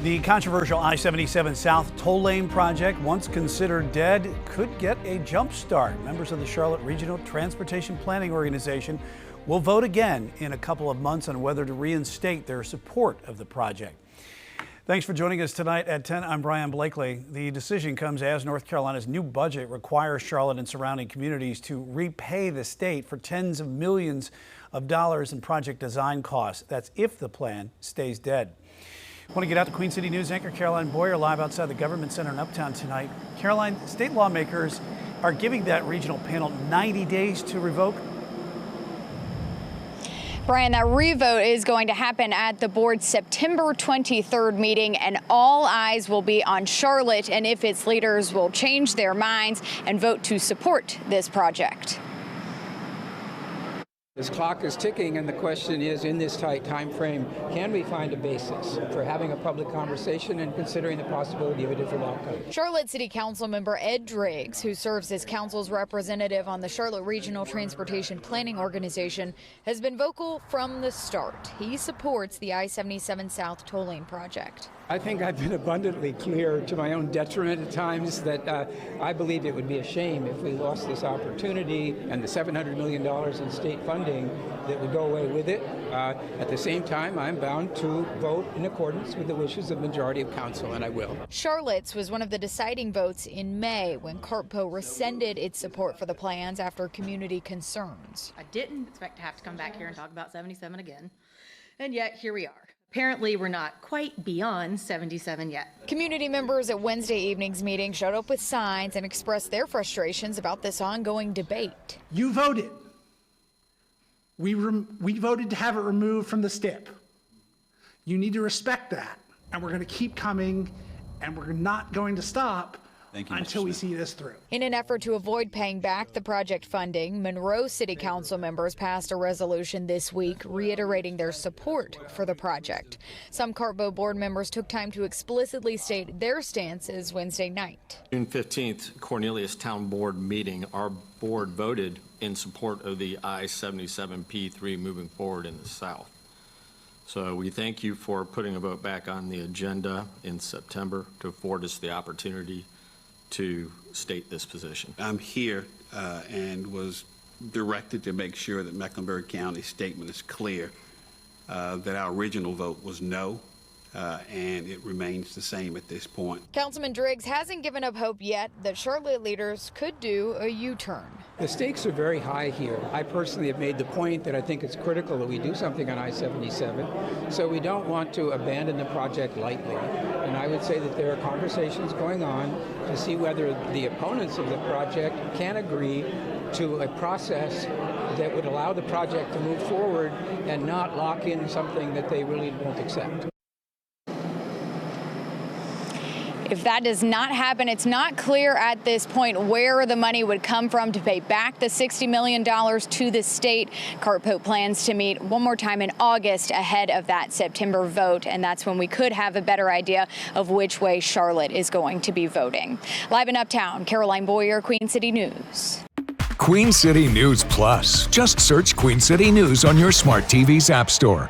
The controversial I-77 South toll lane project, once considered dead, could get a jump start. Members of the Charlotte Regional Transportation Planning Organization will vote again in a couple of months on whether to reinstate their support of the project. Thanks for joining us tonight at 10. I'm Brian Blakely. The decision comes as North Carolina's new budget requires Charlotte and surrounding communities to repay the state for tens of millions of dollars in project design costs. That's if the plan stays dead. I want to get out to Queen City News anchor Caroline Boyer live outside the Government Center in Uptown tonight. Caroline, state lawmakers are giving that regional panel 90 days to revoke. Brian, that revote is going to happen at the board's September 23rd meeting, and all eyes will be on Charlotte and if its leaders will change their minds and vote to support this project. This clock is ticking, and the question is, in this tight time frame, can we find a basis for having a public conversation and considering the possibility of a different outcome? Charlotte City Council member Ed Driggs, who serves as council's representative on the Charlotte Regional Transportation Planning Organization, has been vocal from the start. He supports the I-77 South toll lane project. I think I've been abundantly clear, to my own detriment at times, that I believe it would be a shame if we lost this opportunity and the $700 million in state funding that would go away with it. At the same time, I'm bound to vote in accordance with the wishes of the majority of council, and I will. Charlotte's was one of the deciding votes in May when CartPo rescinded its support for the plans after community concerns. I didn't expect to have to come back here and talk about 77 again, and yet here we are. Apparently, we're not quite beyond 77 yet. Community members at Wednesday evening's meeting showed up with signs and expressed their frustrations about this ongoing debate. You voted. We voted to have it removed from the STIP. You need to respect that. And we're going to keep coming, and we're not going to stop until we see this through. In an effort to avoid paying back the project funding, Monroe City Council members passed a resolution this week reiterating their support for the project. Some CartPo board members took time to explicitly state their stances Wednesday night. June 15th, Cornelius Town Board meeting, our board voted in support of the I-77 P3 moving forward in the South. So we thank you for putting a vote back on the agenda in September to afford us the opportunity to state this position. I'm here and was directed to make sure that Mecklenburg County's statement is clear, that our original vote was no, and it remains the same at this point. Councilman Driggs hasn't given up hope yet that Charlotte leaders could do a U-turn. The stakes are very high here. I personally have made the point that I think it's critical that we do something on I-77, so we don't want to abandon the project lightly. And I would say that there are conversations going on to see whether the opponents of the project can agree to a process that would allow the project to move forward and not lock in something that they really won't accept. If that does not happen, it's not clear at this point where the money would come from to pay back the $60 million to the state. CartPo plans to meet one more time in August ahead of that September vote, and that's when we could have a better idea of which way Charlotte is going to be voting. Live in Uptown, Caroline Boyer, Queen City News. Queen City News Plus. Just search Queen City News on your smart TV's app store.